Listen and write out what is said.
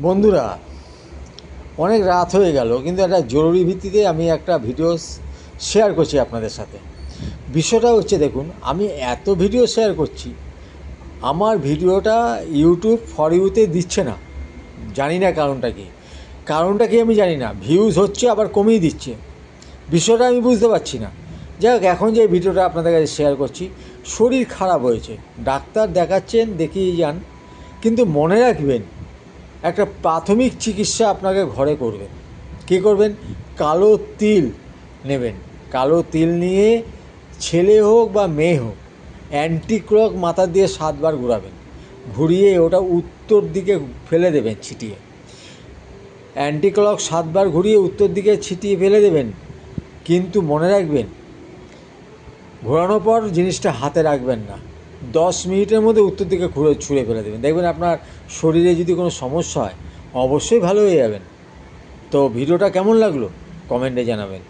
বন্ধুরা, অনেক রাত হয়ে গেল, কিন্তু একটা জরুরি ভিত্তিতে আমি একটা ভিডিও শেয়ার করছি আপনাদের সাথে। বিষয়টা হচ্ছে, দেখুন, আমি এত ভিডিও শেয়ার করছি, আমার ভিডিওটা ইউটিউব ফর ইউতে দিচ্ছে না। জানি না কারণটা কি আমি জানি না। ভিউজ হচ্ছে, আবার কমিয়ে দিচ্ছে। বিষয়টা আমি বুঝতে পারছি না। যাই হোক, এখন যে ভিডিওটা আপনাদের কাছে শেয়ার করছি, শরীর খারাপ হয়েছে, ডাক্তার দেখাচ্ছেন, দেখিয়ে যান, কিন্তু মনে রাখবেন, একটা প্রাথমিক চিকিৎসা আপনাকে ঘরে করবেন। কী করবেন? কালো তিল নেবেন। কালো তিল নিয়ে ছেলে হোক বা মেয়ে হোক, অ্যান্টি ক্লক মাথা দিয়ে 7 বার ঘোরাবেন। ঘুরিয়ে ওটা উত্তর দিকে ফেলে দেবেন ছিটিয়ে। অ্যান্টি ক্লক 7 বার ঘুরিয়ে উত্তর দিকে ছিটিয়ে ফেলে দেবেন। কিন্তু মনে রাখবেন, ঘোরানোর পর জিনিসটা হাতে রাখবেন না। 10 মিনিটের মধ্যে উত্তর দিকে ছুঁড়ে ফেলে দেবেন। দেখবেন আপনার শরীরে যদি কোনো সমস্যা হয়, অবশ্যই ভালো হয়ে যাবেন। তো ভিডিওটা কেমন লাগলো কমেন্টে জানাবেন।